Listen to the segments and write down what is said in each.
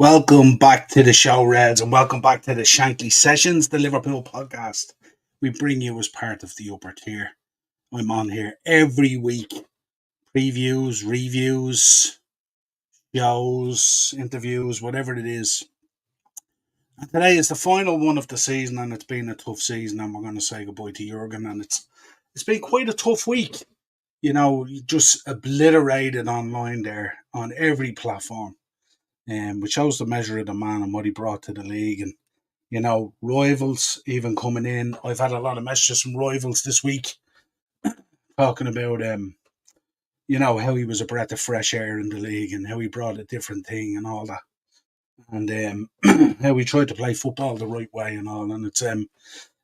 Welcome back to the show, Reds, and welcome back to the Shankly Sessions, the Liverpool podcast. We bring you as part of the upper tier. I'm on here every week. Previews, reviews, shows, interviews, whatever it is. And today is the final one of the season, and it's been a tough season, and we're going to say goodbye to Jurgen, and it's been quite a tough week. You know, just obliterated online there on every platform. Which shows the measure of the man and what he brought to the league. And, you know, rivals even coming in. I've had a lot of messages from rivals this week talking about, you know, how he was a breath of fresh air in the league and how he brought a different thing and all that. And how he tried to play football the right way and all. And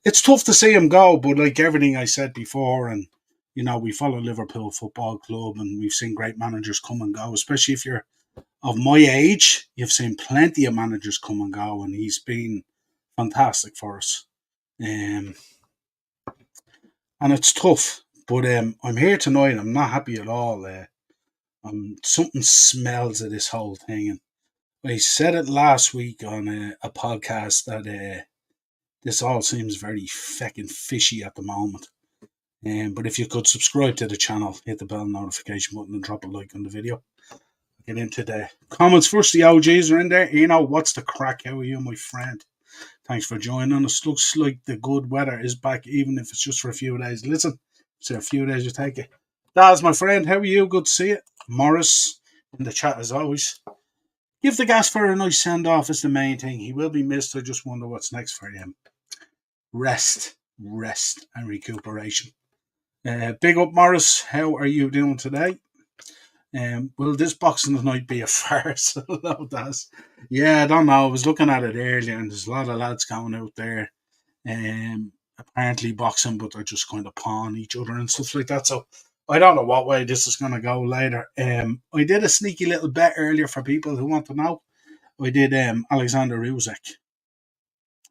it's tough to see him go, but like everything I said before, and, you know, we follow Liverpool Football Club and we've seen great managers come and go, especially if you're of my age. You've seen plenty of managers come and go, and he's been fantastic for us. And it's tough, but I'm here tonight. I'm not happy at all. Something smells of this whole thing. And I said it last week on a podcast that this all seems very feckin' fishy at the moment. But if you could subscribe to the channel, hit the bell notification button and drop a like on the video. Get into the comments first. The OGs are in there. You know, what's the crack? How are you, my friend? Thanks for joining us. Looks like the good weather is back, even if it's just for a few days. Listen, it's a few days you take it. Daz, my friend, how are you? Good to see you. Morris in the chat as always. Give the gas for a nice send off is the main thing. He will be missed. I just wonder what's next for him. Rest, and recuperation. Big up, Morris. How are you doing today? Will this boxing tonight be a farce? Yeah, I don't know. I was looking at it earlier, and there's a lot of lads going out there, apparently boxing, but they're just kind of pawing each other and stuff like that. So I don't know what way this is going to go later. I did a sneaky little bet earlier for people who want to know. I did Alexander Usyk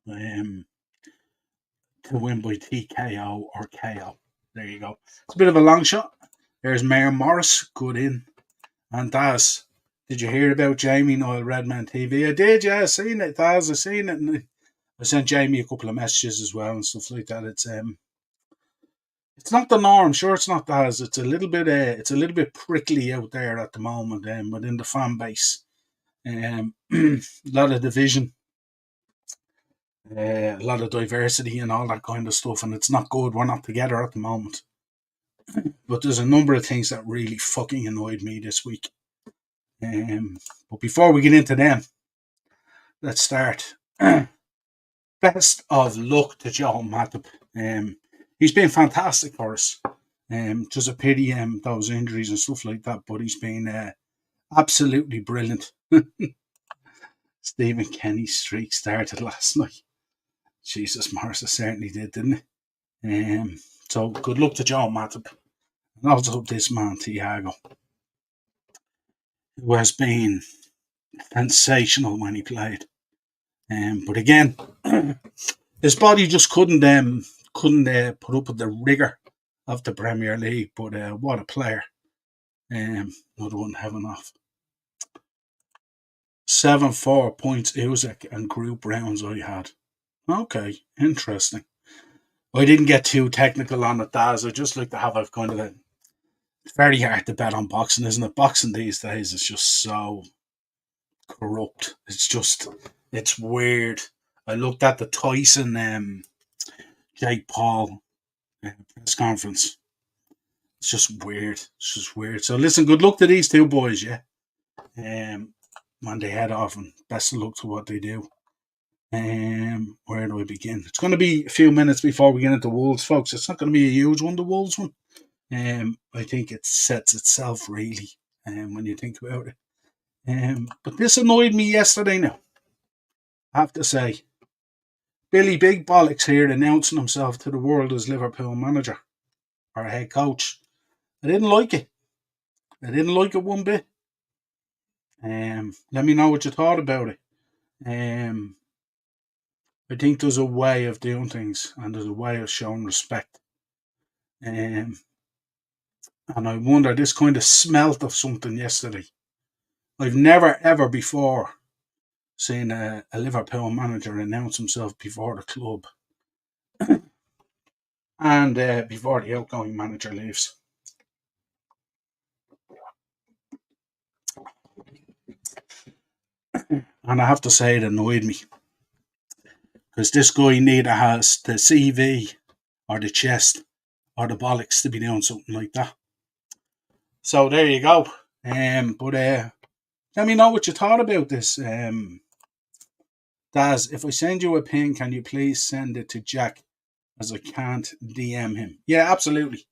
to win by TKO or KO. There you go. It's a bit of a long shot. There's Mayor Morris, good in. And Daz, did you hear about Jamie Niall Redman TV? I did, yeah, I seen it, Daz, I seen it. And I sent Jamie a couple of messages as well and stuff like that. It's not the norm, sure it's not, Daz. It's a little bit prickly out there at the moment, within the fan base. A lot of division, a lot of diversity and all that kind of stuff, and it's not good. We're not together at the moment. But there's a number of things that really fucking annoyed me this week. But before we get into them, let's start. Best of luck to Joe Matip. He's been fantastic for us. Just a pity those injuries and stuff like that, but he's been absolutely brilliant. Stephen Kenny's streak started last night. Jesus, Morris certainly did, didn't he? So good luck to Joe Matip. And also this man, Thiago, who has been sensational when he played. But again, his body just couldn't put up with the rigour of the Premier League. But what a player. Another one heaven off. 7-4 points Usyk and group rounds I had. Okay, interesting. I didn't get too technical on it, Daz. I just like to have a kind of a... It's very hard to bet on boxing, isn't it? Boxing these days is just so corrupt. It's weird. I looked at the Tyson Jake Paul press conference. It's just weird. So listen, good luck to these two boys, yeah. When they head off, and best of luck to what they do. Where do I begin? It's going to be a few minutes before we get into Wolves, folks. It's not going to be a huge one, the Wolves one. I think it sets itself really, when you think about it. But this annoyed me yesterday now. I have to say. Billy Big Bollocks here announcing himself to the world as Liverpool manager or head coach. I didn't like it. One bit. Let me know what you thought about it. I think there's a way of doing things and there's a way of showing respect. And I wonder, this kind of smelt of something yesterday. I've never ever before seeing a Liverpool manager announce himself before the club and before the outgoing manager leaves. And I have to say, it annoyed me because this guy neither has the CV or the chest or the bollocks to be doing something like that. So there you go. But let me know what you thought about this. Daz, if I send you a pin, can you please send it to Jack, as I can't DM him? Yeah, absolutely.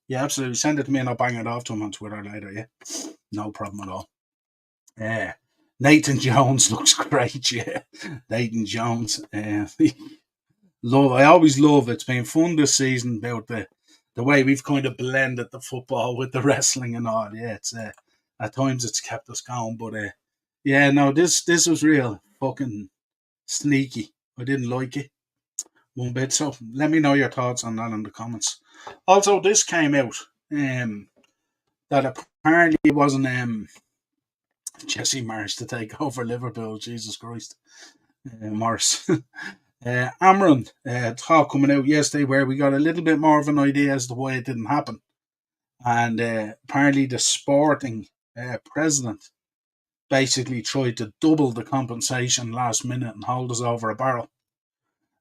Yeah, absolutely. Send it to me and I'll bang it off to him on Twitter later. Yeah, no problem at all. Yeah, Nathan Jones looks great. Yeah, Nathan Jones. I always love. It's been fun this season about the way we've kind of blended the football with the wrestling and all. Yeah, it's at times it's kept us going, but yeah, no, this was real fucking sneaky. I didn't like it one bit. So let me know your thoughts on that in the comments. Also, this came out that apparently it wasn't Jesse Marsh to take over Liverpool. Jesus Christ, Morris. Amron talk coming out yesterday where we got a little bit more of an idea as to why it didn't happen. And apparently the Sporting president basically tried to double the compensation last minute and hold us over a barrel.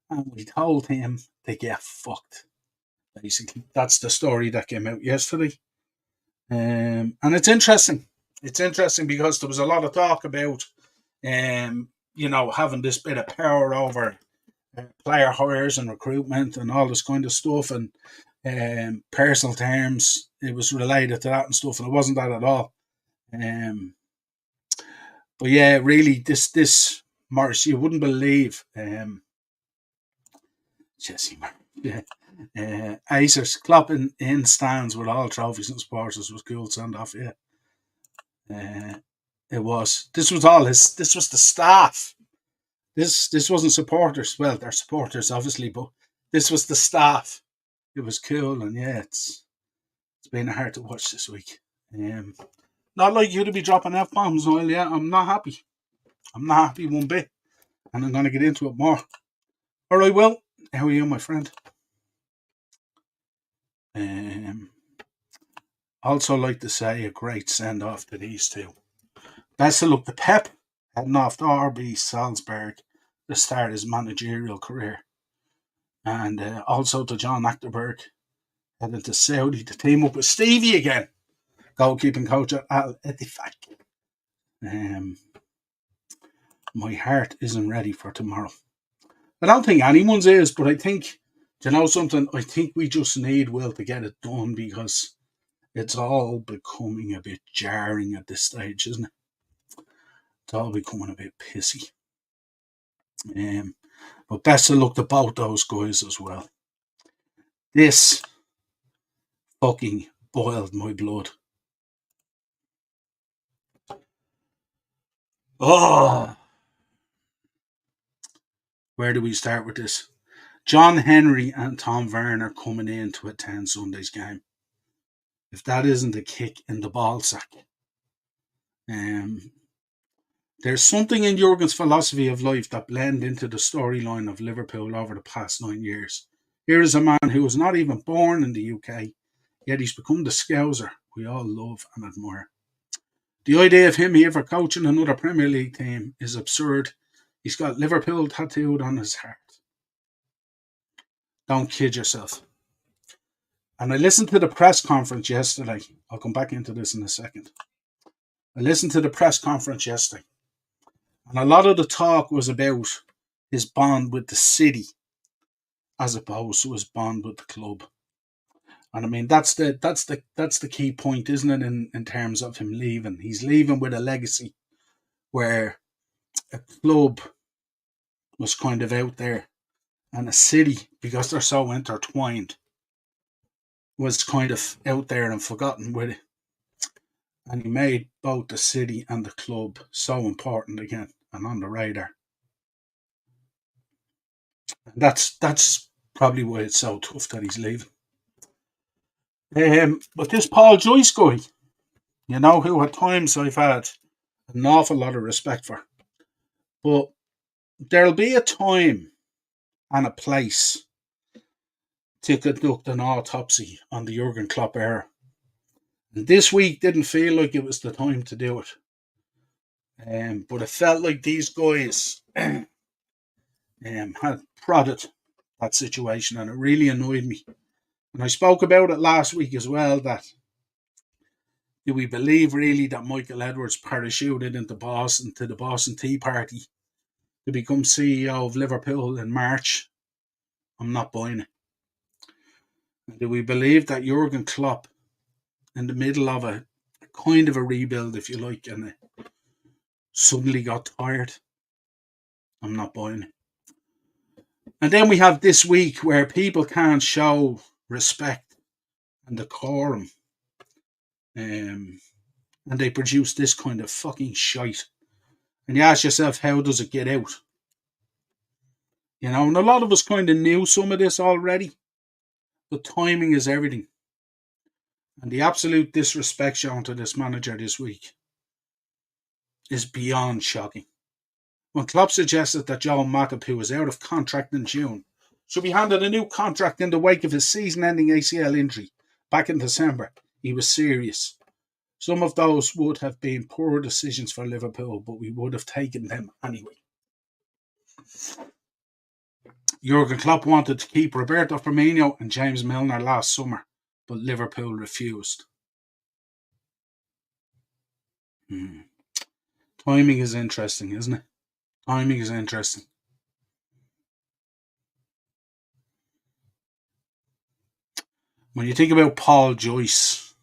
And we told him to get fucked. Basically, that's the story that came out yesterday. And it's interesting. It's interesting because there was a lot of talk about, having this bit of power over player hires and recruitment and all this kind of stuff, and personal terms. It was related to that and stuff, and it wasn't that at all. But yeah, really, this Morris, you wouldn't believe. Jesse Marsh, yeah. Acers clapping in stands with all trophies and supporters was cool send off. Yeah, it was. This was all his. This was the staff. This wasn't supporters. Well, they're supporters obviously, but this was the staff. It was cool, and yeah, it's been hard to watch this week. Not like you to be dropping F bombs, Noel. Yeah, I'm not happy. I'm not happy one bit, and I'm going to get into it more. All right, well, how are you, my friend? Also, like to say a great send off to these two. Best of luck to Pep heading off to RB Salzburg to start his managerial career, and also to John Achterberg heading to Saudi to team up with Stevie again, goalkeeping coach at Al Ettifaq. My heart isn't ready for tomorrow. I don't think anyone's is, but I think, do you know something? I think we just need Will to get it done because it's all becoming a bit jarring at this stage, isn't it? It's all becoming a bit pissy. But best of luck to both those guys as well. This fucking boiled my blood. Oh, where do we start with this? John Henry and Tom Werner coming in to attend Sunday's game. If that isn't a kick in the ball sack. There's something in Jurgen's philosophy of life that blend into the storyline of Liverpool over the past 9 years. Here is a man who was not even born in the UK, yet he's become the Scouser we all love and admire. The idea of him ever coaching another Premier League team is absurd. He's got Liverpool tattooed on his heart. Don't kid yourself. And I listened to the press conference yesterday. I'll come back into this in a second. I listened to the press conference yesterday. And a lot of the talk was about his bond with the city as opposed to his bond with the club. And I mean that's the key point, isn't it, in terms of him leaving. He's leaving with a legacy where a club was kind of out there and a city, because they're so intertwined, was kind of out there and forgotten with it. And he made both the city and the club so important again and on the radar. And that's probably why it's so tough that he's leaving. But this Paul Joyce guy, who at times I've had an awful lot of respect for. But there'll be a time and a place to conduct an autopsy on the Jurgen Klopp era. And this week didn't feel like it was the time to do it. But it felt like these guys had prodded that situation, and it really annoyed me. And I spoke about it last week as well, that do we believe really that Michael Edwards parachuted into Boston to the Boston Tea Party to become CEO of Liverpool in March? I'm not buying it. And do we believe that Jurgen Klopp, in the middle of a kind of a rebuild, if you like, and suddenly got tired? I'm not buying it. And then we have this week where people can't show respect and decorum, and they produce this kind of fucking shite. And you ask yourself, how does it get out? You know, and a lot of us kind of knew some of this already, but timing is everything. And the absolute disrespect shown to this manager this week is beyond shocking. When Klopp suggested that Joel Matip, who was out of contract in June, should be handed a new contract in the wake of his season-ending ACL injury back in December, he was serious. Some of those would have been poor decisions for Liverpool, but we would have taken them anyway. Jurgen Klopp wanted to keep Roberto Firmino and James Milner last summer, but Liverpool refused. Timing is interesting, isn't it? Timing is interesting. When you think about Paul Joyce,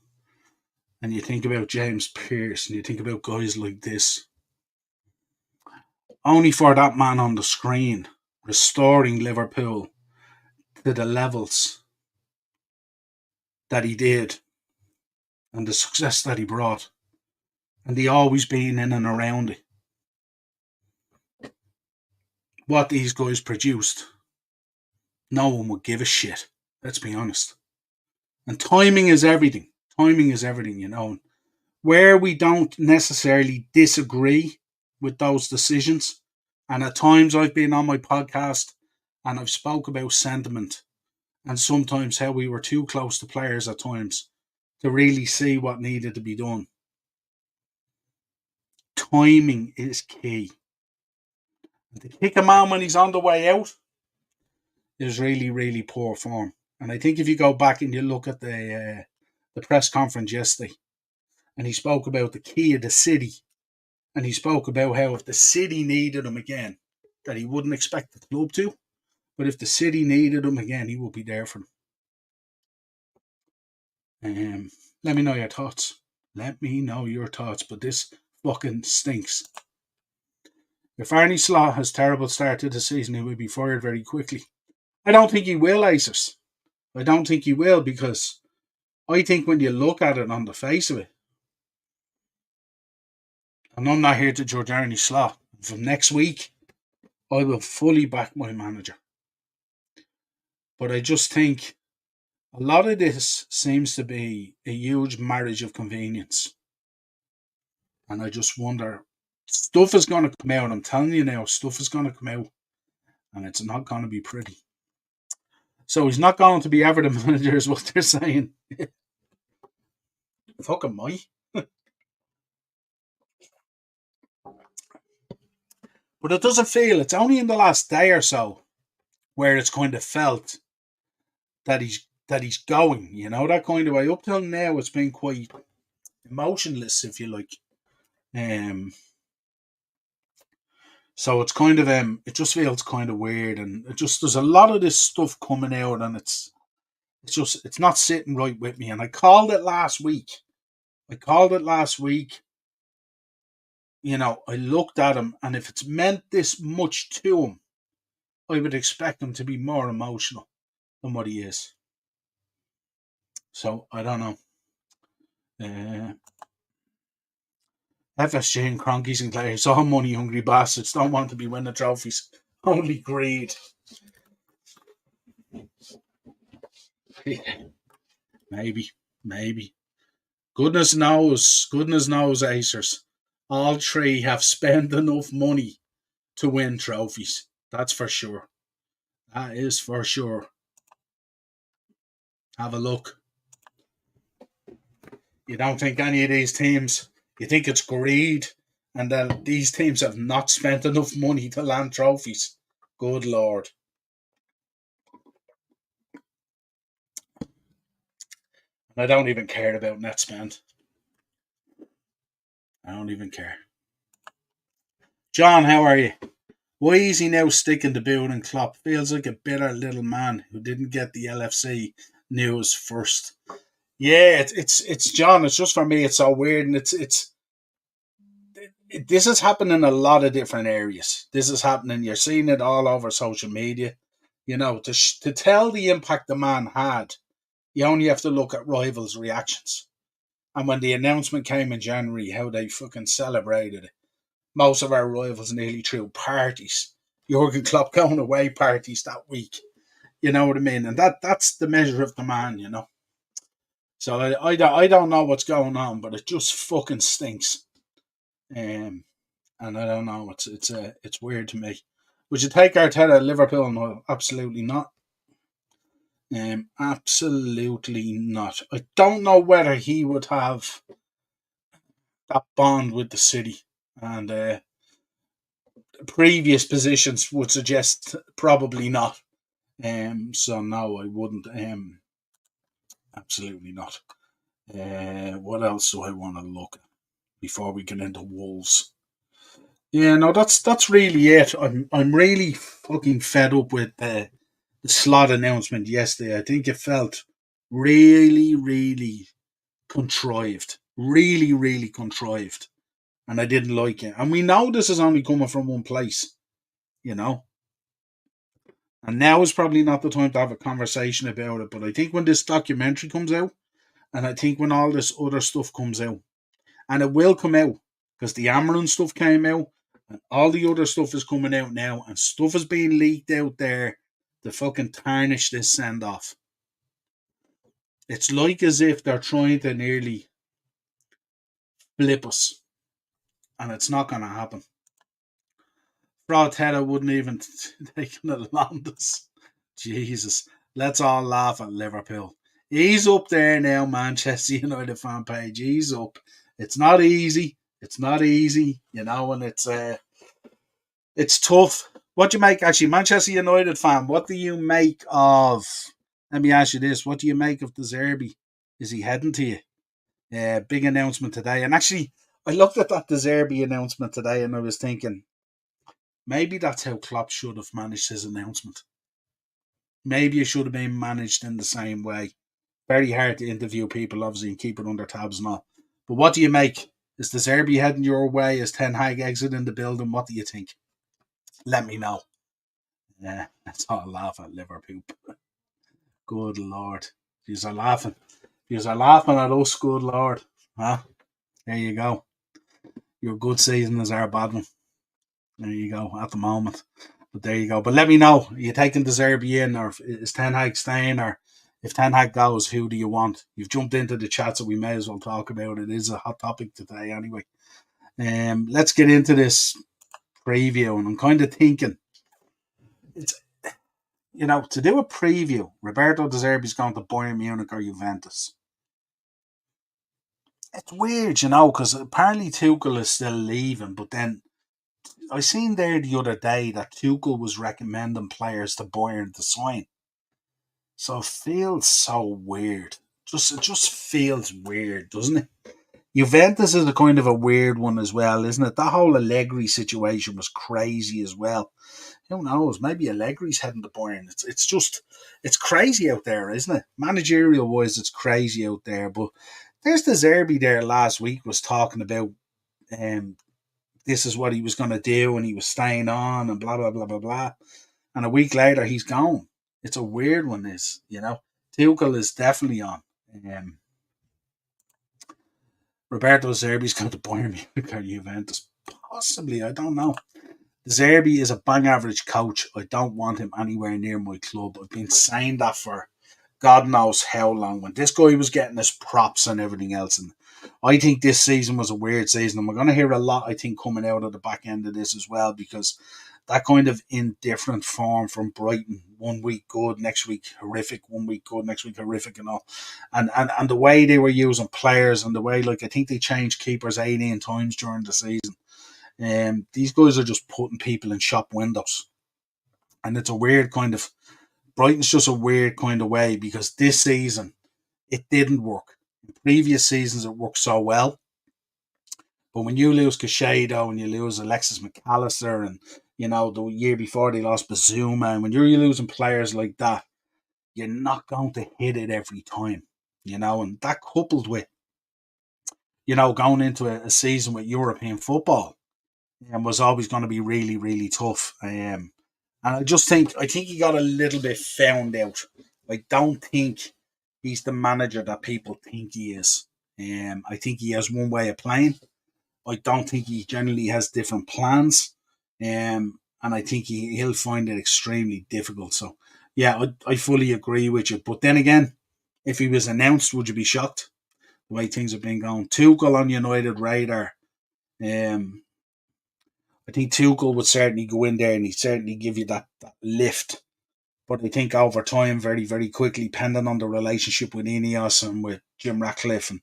and you think about James Pearce, and you think about guys like this, only for that man on the screen restoring Liverpool to the levels that he did and the success that he brought, and he always being in and around it. What these guys produced, no one would give a shit. Let's be honest. And timing is everything. Timing is everything, you know. Where we don't necessarily disagree with those decisions, and at times I've been on my podcast and I've spoke about sentiment and sometimes how we were too close to players at times to really see what needed to be done. Timing is key. And to kick a man when he's on the way out is really, really poor form. And I think if you go back and you look at the press conference yesterday, and he spoke about the key of the city, and he spoke about how if the city needed him again, that he wouldn't expect the club to, but if the city needed him again, he would be there for them. Let me know your thoughts. Let me know your thoughts, but this fucking stinks. If Arne Slot has a terrible start to the season, he will be fired very quickly. I don't think he will, Acers. I don't think he will, because I think when you look at it on the face of it, and I'm not here to judge Arne Slot, from next week, I will fully back my manager. But I just think a lot of this seems to be a huge marriage of convenience. And I just wonder, stuff is going to come out. I'm telling you now, stuff is going to come out. And it's not going to be pretty. So he's not going to be ever the manager, is what they're saying. Fuck am I? But it doesn't feel, it's only in the last day or so where it's kind of felt that he's going, you know, that kind of way. Up till now, it's been quite emotionless, if you like. So it's kind of it just feels kind of weird, and it just, there's a lot of this stuff coming out, and it's not sitting right with me. And I called it last week. You know, I looked at him, and if it's meant this much to him, I would expect him to be more emotional than what he is. So I don't know. FSG and Cronkies and Clares, all money hungry bastards, don't want to be winning trophies. Only greed. Maybe. Goodness knows, Acers. All three have spent enough money to win trophies. That's for sure. That is for sure. Have a look. You don't think any of these teams, you think it's greed and that these teams have not spent enough money to land trophies? Good Lord. I don't even care about net spend. I don't even care. John, how are you? Why is he now sticking to boot and Klopp? Feels like a bitter little man who didn't get the LFC news first. Yeah, it's John. It's just for me. It's so weird, and this is happening in a lot of different areas. This is happening. You're seeing it all over social media. You know, to tell the impact the man had, you only have to look at rivals' reactions. And when the announcement came in January, how they fucking celebrated it. Most of our rivals nearly threw parties. Jurgen Klopp going away parties that week. You know what I mean? And that's the measure of the man, you know. So I don't know what's going on, but it just fucking stinks. And I don't know. It's weird to me. Would you take Arteta at Liverpool? No, absolutely not. Absolutely not. I don't know whether he would have that bond with the city, and previous positions would suggest probably not. So no, I wouldn't. Absolutely not. What else do I want to look at before we get into Wolves? Yeah, no, that's really it. I'm really fucking fed up with the slot announcement yesterday. I think it felt really, really contrived. Really, really contrived. And I didn't like it. And we know this is only coming from one place, you know. And now is probably not the time to have a conversation about it. But I think when this documentary comes out, and I think when all this other stuff comes out, and it will come out, because the Amarin stuff came out, and all the other stuff is coming out now, and stuff is being leaked out there to fucking tarnish this send off. It's like as if they're trying to nearly flip us, and it's not going to happen. Arteta wouldn't even take it along this. Jesus, let's all laugh at Liverpool. He's up there now, Manchester United fan page. He's up. It's not easy. It's not easy, you know, and it's tough. What do you make, actually, Manchester United fan? What do you make of? Let me ask you this: what do you make of the Zerbi? Is he heading to you? Yeah, big announcement today. And actually, I looked at that De Zerbi announcement today, and I was thinking maybe that's how Klopp should have managed his announcement. Maybe it should have been managed in the same way. Very hard to interview people, obviously, and keep it under tabs and all. But what do you make? Is De Zerbi heading your way? Is Ten Hag exiting the building? What do you think? Let me know. Yeah, that's all laugh at Liverpool. Good Lord. You're laughing. You're laughing at us, good Lord. Huh? There you go. Your good season is our bad one. There you go, at the moment. But there you go. But let me know. Are you taking De Zerbi in, or is Ten Hag staying, or if Ten Hag goes, who do you want? You've jumped into the chat, so we may as well talk about it. It is a hot topic today anyway. Let's get into this preview, and I'm kind of thinking it's, you know, to do a preview, Roberto De Zerbi's going to Bayern Munich or Juventus. It's weird, you know, because apparently Tuchel is still leaving, but then I seen there the other day that Tuchel was recommending players to Bayern to sign. So it feels so weird. It just feels weird, doesn't it? Juventus is a kind of a weird one as well, isn't it? That whole Allegri situation was crazy as well. Who knows? Maybe Allegri's heading to Bayern. It's crazy out there, isn't it? Managerial wise, it's crazy out there. But there's the Zerbi there last week was talking about this is what he was going to do, and he was staying on, and blah blah blah blah blah. And a week later, he's gone. It's a weird one, this, you know. Tuchel is definitely on. Roberto Zerbi's going to Bayern Munich or Juventus. Possibly, I don't know. Zerbi is a bang average coach. I don't want him anywhere near my club. I've been saying that for God knows how long, when this guy was getting his props and everything else. And I think this season was a weird season, and we're going to hear a lot, I think, coming out of the back end of this as well, because that kind of indifferent form from Brighton, 1 week good, next week horrific, 1 week good, next week horrific, and all, and the way they were using players, and the way, like, I think they changed keepers 18 times during the season. These guys are just putting people in shop windows, and it's a weird kind of, Brighton's just a weird kind of way, because this season it didn't work. In previous seasons it worked so well, but when you lose Caicedo and you lose Alexis McAllister, and the year before they lost Bazuma, and when you're losing players like that, you're not going to hit it every time, and that coupled with going into a season with European football, and was always going to be really, really tough. And I think he got a little bit found out. I don't think he's the manager that people think he is. I think he has one way of playing. I don't think he generally has different plans. And I think he'll find it extremely difficult. So, yeah, I fully agree with you. But then again, if he was announced, would you be shocked? The way things have been going. Tuchel on United radar. Um, I think Tuchel would certainly go in there and he'd certainly give you that lift. But I think over time, very, very quickly, depending on the relationship with Ineos and with Jim Ratcliffe, and,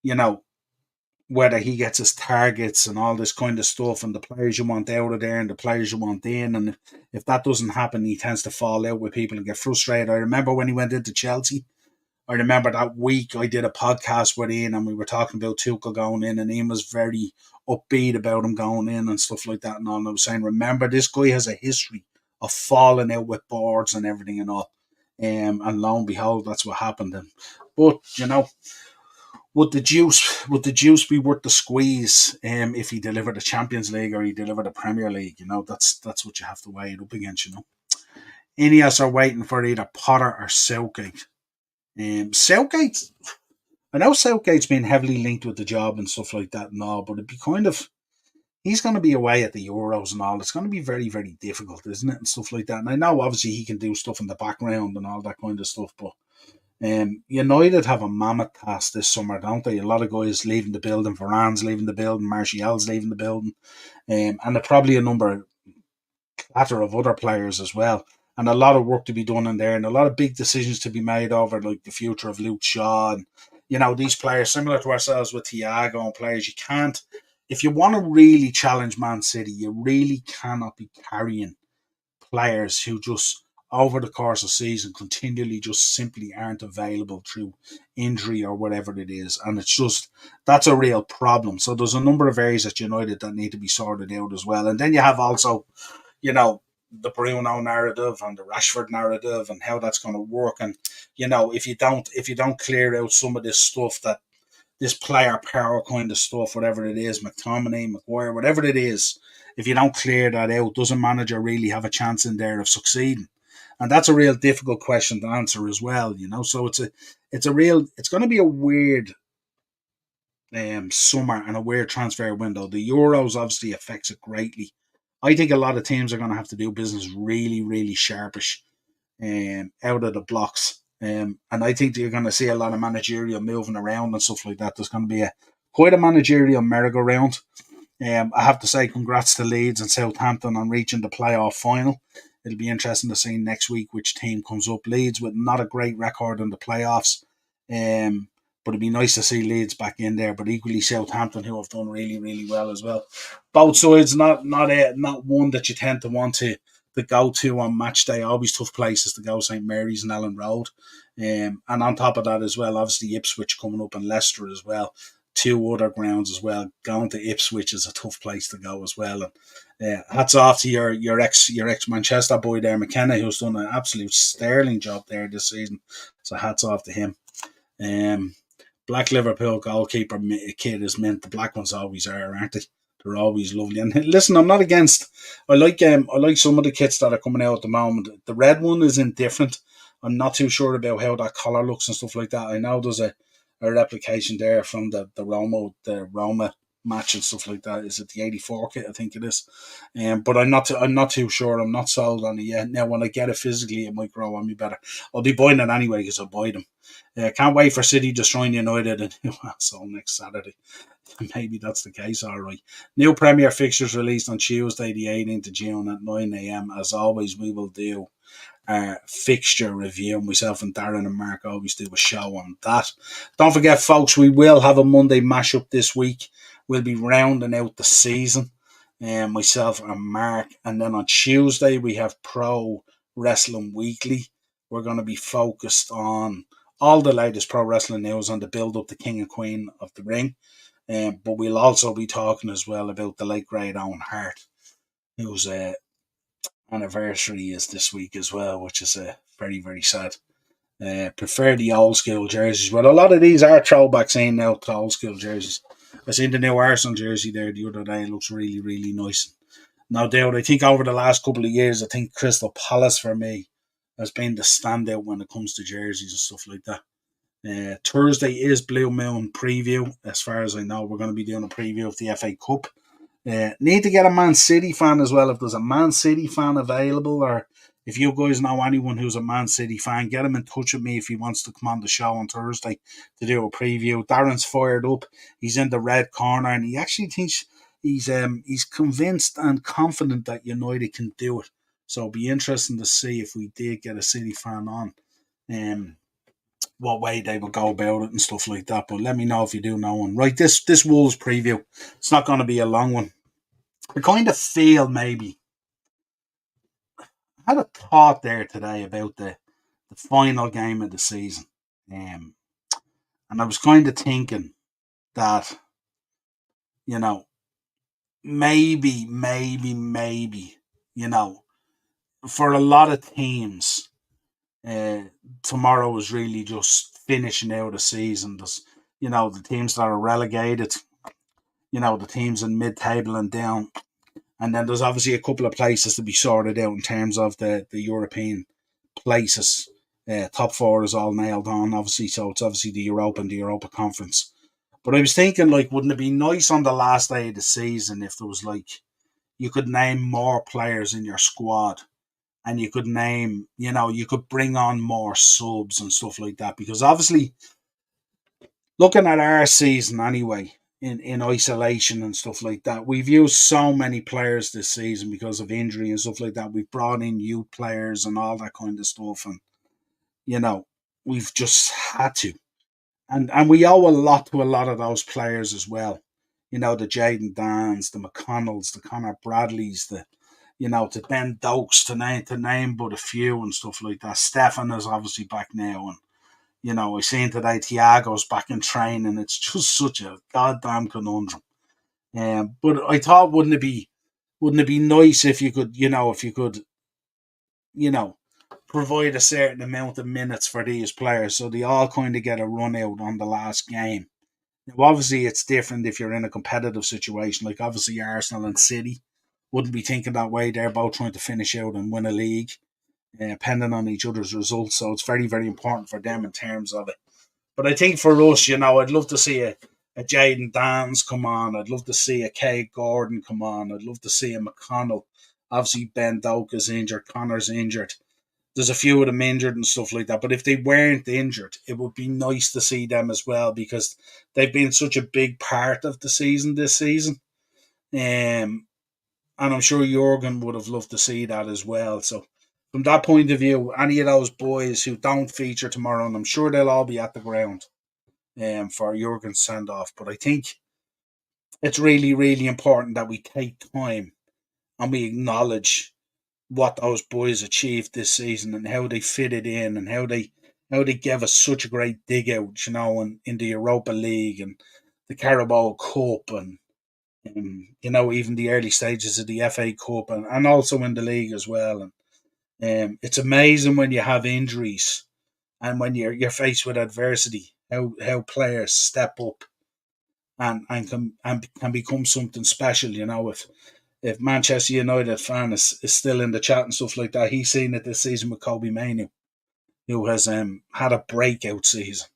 you know, whether he gets his targets and all this kind of stuff, and the players you want out of there and the players you want in. And if that doesn't happen, he tends to fall out with people and get frustrated. I remember when he went into Chelsea, I remember that week I did a podcast with Ian and we were talking about Tuchel going in, and Ian was very upbeat about him going in and stuff like that and all. And I was saying, remember, this guy has a history of falling out with boards and everything and all. And lo and behold, that's what happened. But, would the juice be worth the squeeze if he delivered the Champions League or he delivered the Premier League? That's what you have to weigh it up against. Ineos are waiting for either Potter or Southgate. Southgate, I know Southgate's been heavily linked with the job and stuff like that and all, but it'd be kind of, he's going to be away at the Euros and all. It's going to be very, very difficult, isn't it? And stuff like that. And I know obviously he can do stuff in the background and all that kind of stuff, but United have a mammoth task this summer, don't they? A lot of guys leaving the building. Varane's leaving the building. Martial's leaving the building. And there probably a number clatter of other players as well. And a lot of work to be done in there, and a lot of big decisions to be made over, like the future of Luke Shaw and these players, similar to ourselves with Thiago and players. You can't, if you want to really challenge Man City, you really cannot be carrying players who just over the course of season continually just simply aren't available through injury or whatever it is. And it's just, that's a real problem. So there's a number of areas at United that need to be sorted out as well. And then you have also, the Bruno narrative and the Rashford narrative and how that's going to work. And, if you don't clear out some of this stuff, that this player power kind of stuff, whatever it is, McTominay, Maguire, whatever it is, if you don't clear that out, does a manager really have a chance in there of succeeding? And that's a real difficult question to answer as well, So it's going to be a weird summer and a weird transfer window. The Euros obviously affects it greatly. I think a lot of teams are going to have to do business really, really sharpish out of the blocks. And I think you're going to see a lot of managerial moving around and stuff like that. There's going to be quite a managerial merry-go-round. I have to say congrats to Leeds and Southampton on reaching the playoff final. It'll be interesting to see next week which team comes up. Leeds with not a great record in the playoffs. But it'd be nice to see Leeds back in there. But equally Southampton, who have done really, really well as well. Both sides, not one that you tend to want to go to on match day. Always tough places to go, St Mary's and Ellen Road. And on top of that as well, obviously Ipswich coming up and Leicester as well. Two other grounds as well. Going to Ipswich is a tough place to go as well. And hats off to your ex Manchester boy there, McKenna, who's done an absolute sterling job there this season. So hats off to him. Black Liverpool goalkeeper kid is mint. The black ones always are, aren't they? They're always lovely. And listen, I'm not against. I like some of the kits that are coming out at the moment. The red one is indifferent. I'm not too sure about how that collar looks and stuff like that. I know there's a replication there from the Roma match and stuff like that. Is it the 84 kit? I think it is. But I'm not too sure. I'm not sold on it yet. Now, when I get it physically, it might grow on me better. I'll be buying it anyway because I'll buy them. Can't wait for City destroying United and Newcastle next Saturday. Maybe that's the case, all right. New Premier fixtures released on Tuesday, the 18th of June at 9 a.m. As always, we will do fixture review. Myself and Darren and Mark always do a show on that. Don't forget, folks, we will have a Monday mashup this week. We'll be rounding out the season, myself and Mark. And then on Tuesday, we have Pro Wrestling Weekly. We're going to be focused on all the latest pro wrestling news on the build up to King and Queen of the Ring. But we'll also be talking as well about the late great Owen Hart, whose anniversary is this week as well, which is very, very sad. Prefer the old school jerseys. Well, a lot of these are throwbacks in now to old school jerseys. I seen the new Arsenal jersey there the other day. It looks really, really nice. No doubt, I think over the last couple of years, I think Crystal Palace for me has been the standout when it comes to jerseys and stuff like that. Thursday is Blue Moon preview. As far as I know, we're going to be doing a preview of the FA Cup. Need to get a Man City fan as well. If there's a Man City fan available, or if you guys know anyone who's a Man City fan, get him in touch with me if he wants to come on the show on Thursday to do a preview. Darren's fired up. He's in the red corner, and he actually thinks he's convinced and confident that United can do it. So it'll be interesting to see if we did get a City fan on. What way they will go about it and stuff like that. But let me know if you do know one. Right, this Wolves preview, it's not going to be a long one. I kind of feel maybe I had a thought there today about the final game of the season, and I was kind of thinking that maybe for a lot of teams, tomorrow is really just finishing out a season. There's the teams that are relegated, the teams in mid-table and down. And then there's obviously a couple of places to be sorted out in terms of the European places. Top four is all nailed on, obviously. So it's obviously the Europa and the Europa Conference. But I was thinking, wouldn't it be nice on the last day of the season if there was, you could name more players in your squad and you could name, you could bring on more subs and stuff like that. Because obviously, looking at our season anyway, in isolation and stuff like that. We've used so many players this season because of injury and stuff like that. We've brought in youth players and all that kind of stuff. And, we've just had to. And we owe a lot to a lot of those players as well. The Jaden Dans, the McConnells, the Connor Bradleys, the Ben Dokes, to name but a few and stuff like that. Stefan is obviously back now, and I seen today Thiago's back in training. It's just such a goddamn conundrum. But I thought, wouldn't it be nice if you could, provide a certain amount of minutes for these players so they all kind of get a run out on the last game. Now, obviously, it's different if you're in a competitive situation. Like, obviously, Arsenal and City wouldn't be thinking that way. They're both trying to finish out and win a league, depending on each other's results. So it's very, very important for them in terms of it. But I think for us, I'd love to see a Jaden Dans come on. I'd love to see a Kay Gordon come on. I'd love to see a McConnell. Obviously, Ben Doak is injured. Connor's injured. There's a few of them injured and stuff like that. But if they weren't injured, it would be nice to see them as well because they've been such a big part of the season this season. And I'm sure Jurgen would have loved to see that as well. So from that point of view, any of those boys who don't feature tomorrow, and I'm sure they'll all be at the ground for Jurgen's send-off. But I think it's really, really important that we take time and we acknowledge what those boys achieved this season and how they fitted in and how they gave us such a great dig out, in the Europa League and the Carabao Cup and even the early stages of the FA Cup and also in the league as well. And it's amazing when you have injuries and when you're faced with adversity, how players step up and can become something special. If Manchester United fan is still in the chat and stuff like that, he's seen it this season with Kobe Mainoo, who has had a breakout season.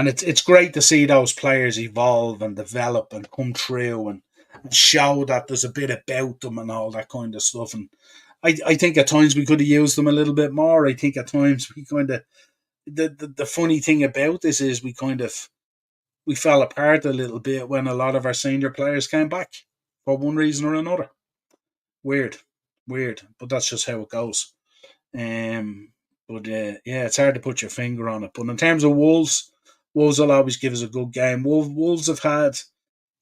And it's great to see those players evolve and develop and come through and show that there's a bit about them and all that kind of stuff. And I think at times we could have used them a little bit more. I think at times we kind of the funny thing about this is we fell apart a little bit when a lot of our senior players came back for one reason or another. Weird, weird, but that's just how it goes. Um, yeah, it's hard to put your finger on it. But in terms of Wolves, Wolves will always give us a good game. Wolves have had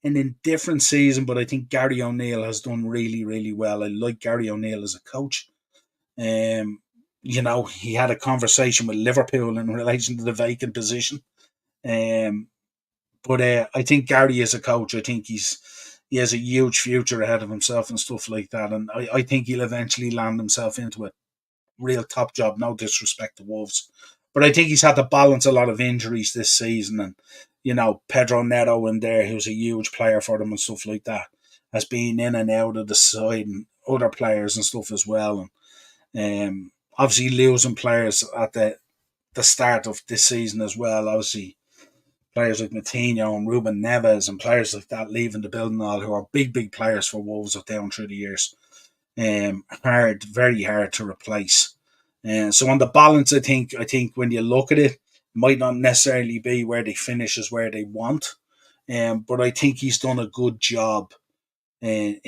an indifferent season, but I think Gary O'Neill has done really, really well. I like Gary O'Neill as a coach. Um, he had a conversation with Liverpool in relation to the vacant position. Um, but I think Gary is a coach. I think he has a huge future ahead of himself and stuff like that. And I think he'll eventually land himself into a real top job. No disrespect to Wolves, but I think he's had to balance a lot of injuries this season. And Pedro Neto in there, who's a huge player for them and stuff like that, has been in and out of the side, and other players and stuff as well. And obviously losing players at the start of this season as well. Obviously players like Matinho and Ruben Neves and players like that leaving the building, all who are big players for Wolves down through the years. Very hard to replace. So on the balance, I think when you look at it, might not necessarily be where they finish as where they want. But I think he's done a good job in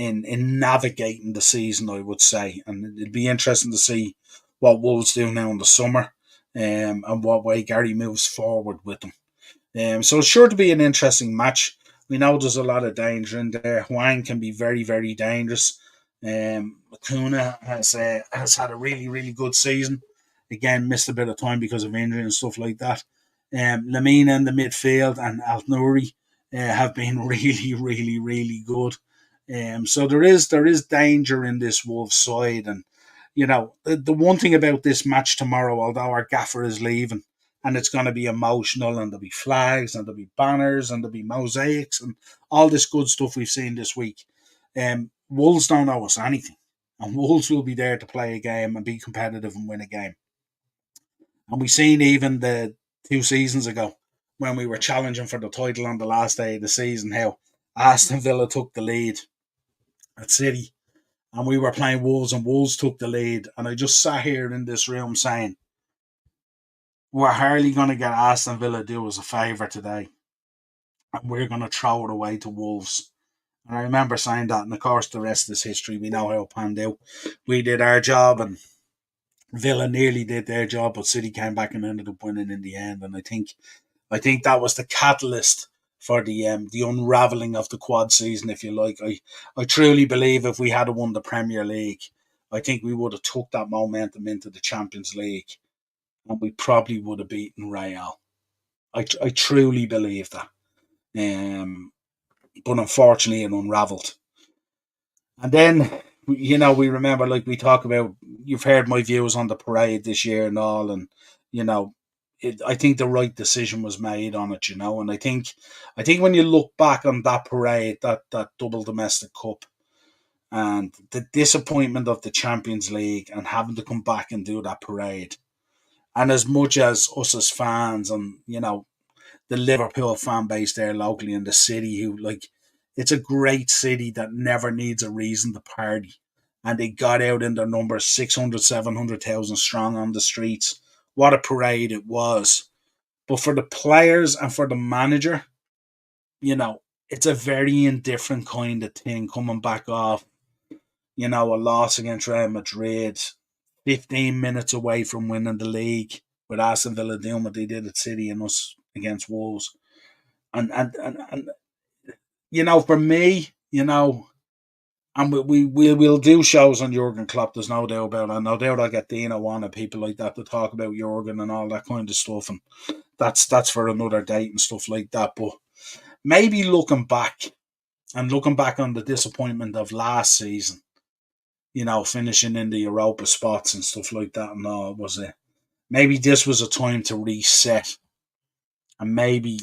navigating the season, I would say. And it'd be interesting to see what Wolves do now in the summer, and what way Gary moves forward with them. So it's sure to be an interesting match. We know there's a lot of danger in there. Huang can be very, very dangerous. Acuna has had a really, really good season. Again, missed a bit of time because of injury and stuff like that. Lamina in the midfield and Al Nouri have been really, really, really good. So there is danger in this Wolves side, and the one thing about this match tomorrow, although our gaffer is leaving, and it's going to be emotional, and there'll be flags, and there'll be banners, and there'll be mosaics, and all this good stuff we've seen this week. Wolves don't owe us anything, and Wolves will be there to play a game and be competitive and win a game. And we've seen even the 2 seasons ago when we were challenging for the title on the last day of the season, how Aston Villa took the lead at City, and we were playing Wolves, and Wolves took the lead. And I just sat here in this room saying, we're hardly going to get Aston Villa do us a favour today, and we're going to throw it away to Wolves. And I remember saying that, and of course the rest is history. We know how it panned out. We did our job, and Villa nearly did their job, but City came back and ended up winning in the end. And I think that was the catalyst for the unravelling of the quad season, if you like. I truly believe if we had won the Premier League, I think we would have took that momentum into the Champions League, and we probably would have beaten Real. I truly believe that. But unfortunately, it unravelled. And then, we remember, like we talk about, you've heard my views on the parade this year and all, and, I think the right decision was made on it, and I think when you look back on that parade, that double domestic cup, and the disappointment of the Champions League and having to come back and do that parade, and as much as us as fans and, the Liverpool fan base there locally in the city, who it's a great city that never needs a reason to party. And they got out in their numbers, 600, 700,000 strong on the streets. What a parade it was. But for the players and for the manager, it's a very indifferent kind of thing coming back off, a loss against Real Madrid, 15 minutes away from winning the league, with Aston Villa doing what they did at City and us against Wolves. And for me, and we'll do shows on Jurgen Klopp. There's no doubt about it. No doubt I'll get Dino on and people like that to talk about Jurgen and all that kind of stuff. And that's for another date and stuff like that. But maybe looking back on the disappointment of last season, finishing in the Europa spots and stuff like that, and all, maybe this was a time to reset. And maybe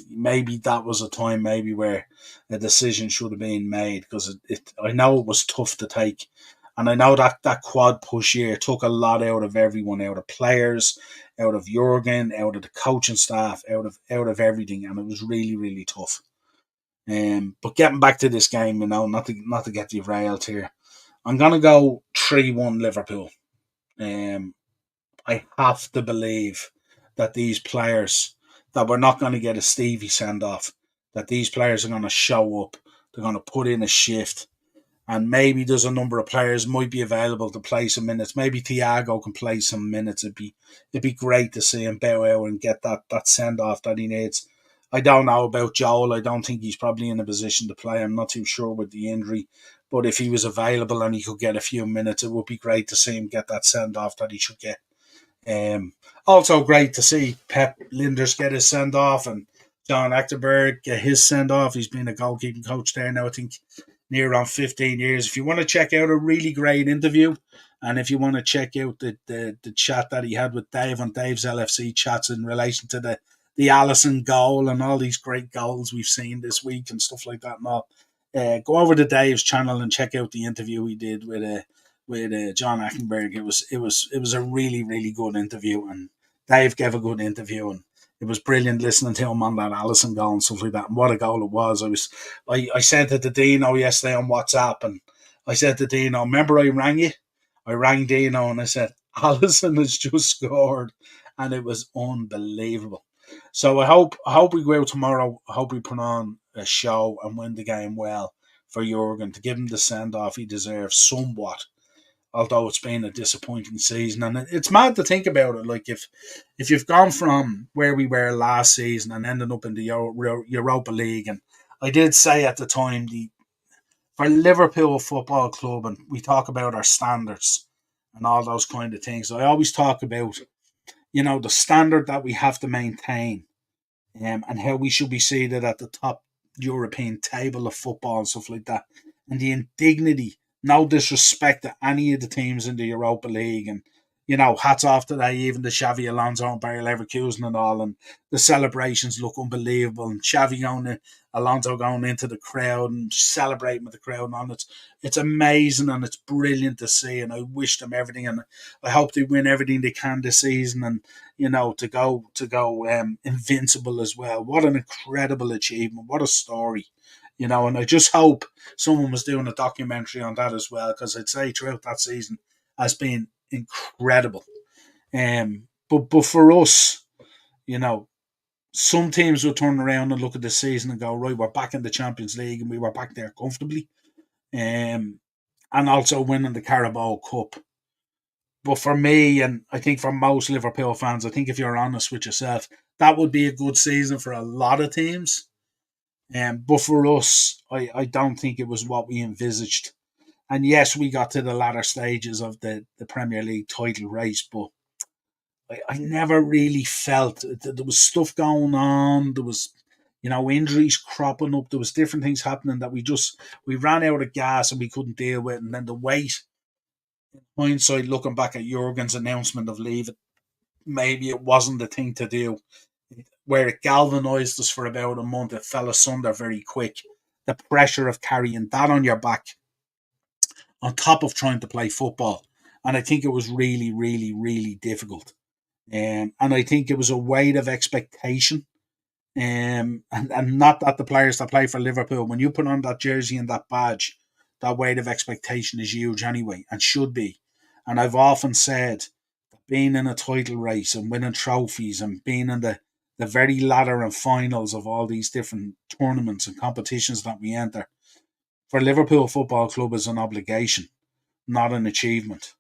that was a time maybe where a decision should have been made, because I know it was tough to take, and I know that quad push year took a lot out of everyone, out of players, out of Jurgen, out of the coaching staff, out of everything, and it was really, really tough. But getting back to this game, not to get derailed here, I'm gonna go 3-1 Liverpool. I have to believe that these players, that we're not going to get a Stevie send off, that these players are going to show up, they're going to put in a shift, and maybe there's a number of players might be available to play some minutes. Maybe Thiago can play some minutes. It'd be great to see him bow out and get that send off that he needs. I don't know about Joel. I don't think he's probably in a position to play. I'm not too sure with the injury. But if he was available and he could get a few minutes, it would be great to see him get that send off that he should get. Also great to see Pep Linders get his send off and John Achterberg get his send off. He's been a goalkeeping coach there now, I think, near on 15 years. If you want to check out a really great interview, and if you want to check out the chat that he had with Dave on Dave's LFC chats in relation to the Allison goal and all these great goals we've seen this week and stuff like that and all, go over to Dave's channel and check out the interview he did with John Achterberg. It was a really, really good interview, and Dave gave a good interview, and it was brilliant listening to him on that Allison goal and stuff like that. And what a goal it was! I sent it to Dino yesterday on WhatsApp, and I said to Dino, "Remember I rang you? I rang Dino and I said Allison has just scored, and it was unbelievable." So I hope we go out tomorrow. I hope we put on a show and win the game well for Jurgen to give him the send off he deserves somewhat, although it's been a disappointing season. And it's mad to think about it. Like, if you've gone from where we were last season and ended up in the Europa League, and I did say at the time, for Liverpool Football Club, and we talk about our standards and all those kind of things, I always talk about, the standard that we have to maintain, and how we should be seated at the top European table of football and stuff like that. And the indignity, no disrespect to any of the teams in the Europa League, and hats off today, even the Xavi Alonso and Bayer Leverkusen and all, and the celebrations look unbelievable. And Alonso going into the crowd and celebrating with the crowd, and all. It's amazing and it's brilliant to see. And I wish them everything, and I hope they win everything they can this season, and to go invincible as well. What an incredible achievement! What a story! And I just hope someone was doing a documentary on that as well, because I'd say throughout that season has been incredible. But for us, some teams will turn around and look at the season and go, right, we're back in the Champions League, and we were back there comfortably, and also winning the Carabao Cup. But for me, and I think for most Liverpool fans, I think if you're honest with yourself, that would be a good season for a lot of teams. But for us, I don't think it was what we envisaged. And yes, we got to the latter stages of the Premier League title race, but I never really felt there was stuff going on. There was, injuries cropping up. There was different things happening that we ran out of gas and we couldn't deal with. And then the weight, in hindsight, looking back at Jurgen's announcement of leaving, maybe it wasn't the thing to do. Where it galvanised us for about a month, it fell asunder very quick. The pressure of carrying that on your back, on top of trying to play football. And I think it was really, really, really difficult. And I think it was a weight of expectation. And not that the players that play for Liverpool, when you put on that jersey and that badge, that weight of expectation is huge anyway, and should be. And I've often said that being in a title race and winning trophies and being in the very ladder and finals of all these different tournaments and competitions that we enter, for Liverpool Football Club is an obligation, not an achievement.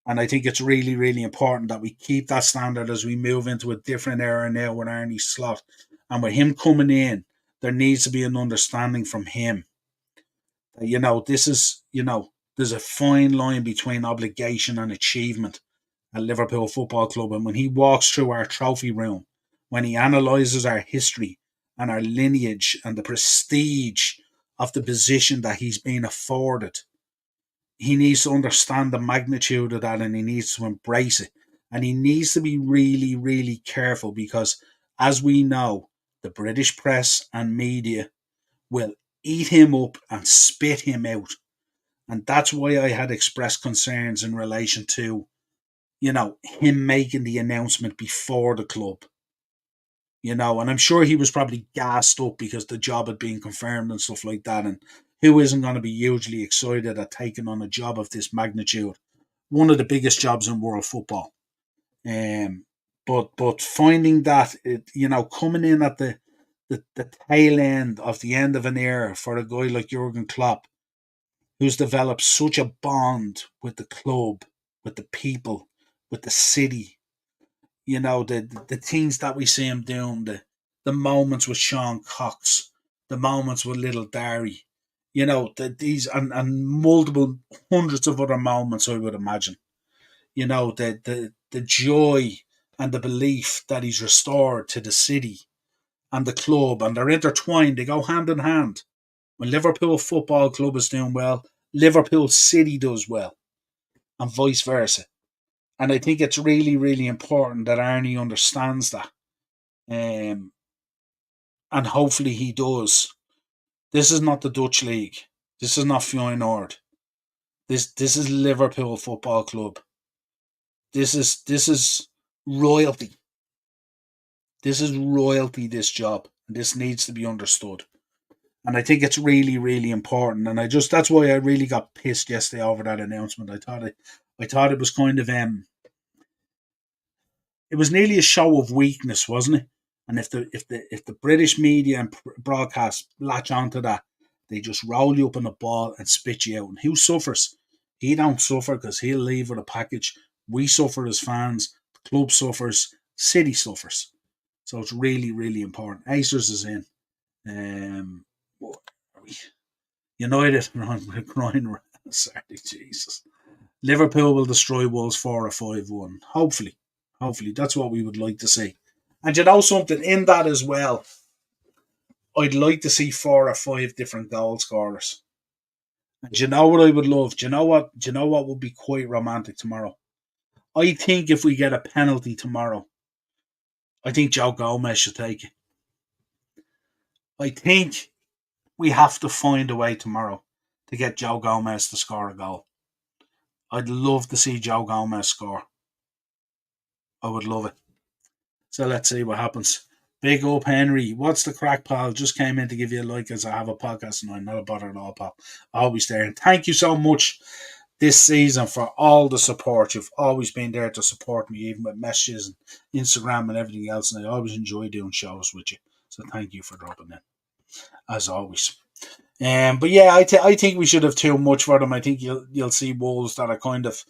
And I think it's really, really important that we keep that standard as we move into a different era now with Arne Slot. And with him coming in, there needs to be an understanding from him that, this is, there's a fine line between obligation and achievement at Liverpool Football Club. And when he walks through our trophy room, when he analyses our history and our lineage and the prestige of the position that he's been afforded, he needs to understand the magnitude of that, and he needs to embrace it. And he needs to be really, really careful, because, as we know, the British press and media will eat him up and spit him out. And that's why I had expressed concerns in relation to, him making the announcement before the club. And I'm sure he was probably gassed up because the job had been confirmed and stuff like that. And who isn't going to be hugely excited at taking on a job of this magnitude? One of the biggest jobs in world football. Um, but finding that coming in at the tail end of an era for a guy like Jurgen Klopp, who's developed such a bond with the club, with the people, with the city. The things that we see him doing, the moments with Sean Cox, the moments with Little Derry, these and multiple hundreds of other moments, I would imagine. The joy and the belief that he's restored to the city and the club, and they're intertwined, they go hand in hand. When Liverpool Football Club is doing well, Liverpool City does well, and vice versa. And I think it's really, really important that Arnie understands that. And hopefully he does. This is not the Dutch League. This is not Feyenoord. This is Liverpool Football Club. This is royalty. This is royalty, this job. And this needs to be understood. And I think it's really, really important. And that's why I really got pissed yesterday over that announcement. I thought it was kind of it was nearly a show of weakness, wasn't it? And if the British media and broadcast latch onto that, they just roll you up in a ball and spit you out. And who suffers? He don't suffer because he'll leave with a package. We suffer as fans. The club suffers. City suffers. So it's really, really important. Acers is in. What are we? United crying. Sorry, Jesus. Liverpool will destroy Wolves 4 or 5-1. Hopefully. Hopefully. That's what we would like to see. And something in that as well. I'd like to see 4 or 5 different goal scorers. And do you know what I would love? Do you know what would be quite romantic tomorrow? I think if we get a penalty tomorrow, I think Joe Gomez should take it. I think we have to find a way tomorrow to get Joe Gomez to score a goal. I'd love to see Joe Gomez score. I would love it. So let's see what happens. Big up, Henry. What's the crack, pal? Just came in to give you a like as I have a podcast and I'm not a bother at all, pal. Always there. And thank you so much this season for all the support. You've always been there to support me, even with messages and Instagram and everything else. And I always enjoy doing shows with you. So thank you for dropping in, as always. But yeah, I think we should have too much for them. I think you'll see Wolves that are kind of,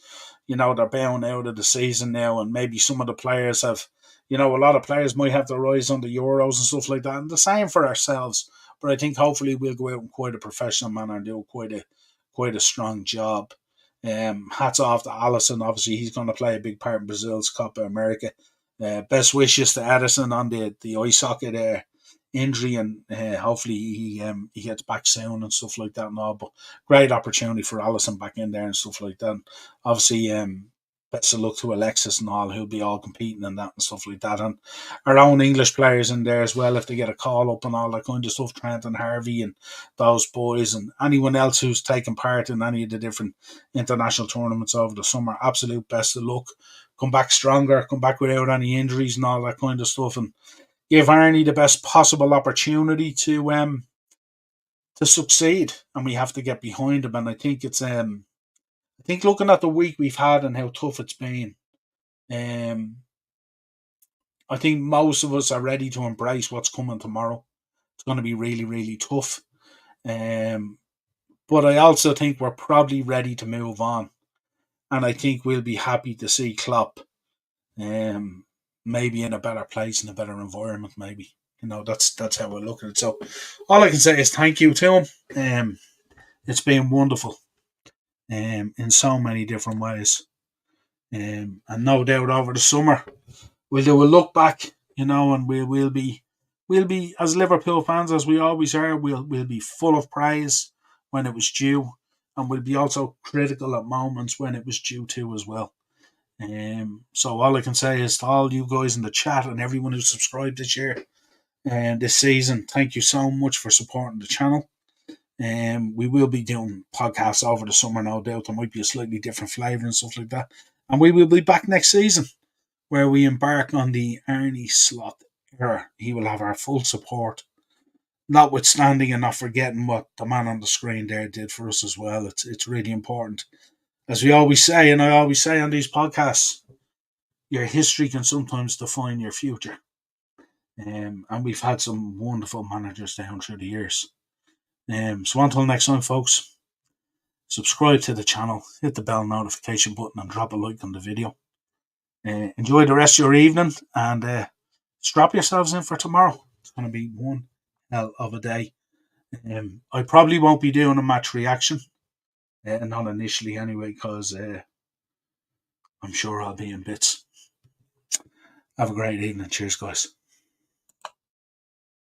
they're bound out of the season now, and maybe some of the players have, a lot of players might have their eyes on the Euros and stuff like that, and the same for ourselves. But I think hopefully we'll go out in quite a professional manner and do quite a strong job. Hats off to Alisson. Obviously, he's going to play a big part in Brazil's Copa America. Best wishes to Edison on the eye socket injury, and hopefully he gets back soon and stuff like that and all. But great opportunity for Alisson back in there and stuff like that. And obviously, best of luck to Alexis and all, who'll be all competing and that and stuff like that. And our own English players in there as well, if they get a call up and all that kind of stuff. Trent and Harvey and those boys and anyone else who's taken part in any of the different international tournaments over the summer. Absolute best of luck. Come back stronger. Come back without any injuries and all that kind of stuff. And give Arnie the best possible opportunity to succeed, and we have to get behind him. And I think it's I think looking at the week we've had and how tough it's been, I think most of us are ready to embrace what's coming tomorrow. It's going to be really, really tough. But I also think we're probably ready to move on, and I think we'll be happy to see Klopp. Maybe in a better place, in a better environment, maybe. That's how I look at it. So all I can say is thank you to him. It's been wonderful in so many different ways. And no doubt over the summer we'll do a look back, and we'll be as Liverpool fans as we always are, we'll be full of praise when it was due, and we'll be also critical at moments when it was due to as well. So all I can say is to all you guys in the chat and everyone who subscribed this year and this season, thank you so much for supporting the channel. We will be doing podcasts over the summer, no doubt. There might be a slightly different flavour and stuff like that. And we will be back next season, where we embark on the Arnie Slot era. He will have our full support, notwithstanding and not forgetting what the man on the screen there did for us as well. It's really important. As we always say, and I always say on these podcasts, your history can sometimes define your future. And we've had some wonderful managers down through the years. So until next time, folks, subscribe to the channel, hit the bell notification button, and drop a like on the video. Enjoy the rest of your evening, and strap yourselves in for tomorrow. It's going to be one hell of a day. I probably won't be doing a match reaction, not initially anyway, because I'm sure I'll be in bits. Have a great evening. Cheers, guys.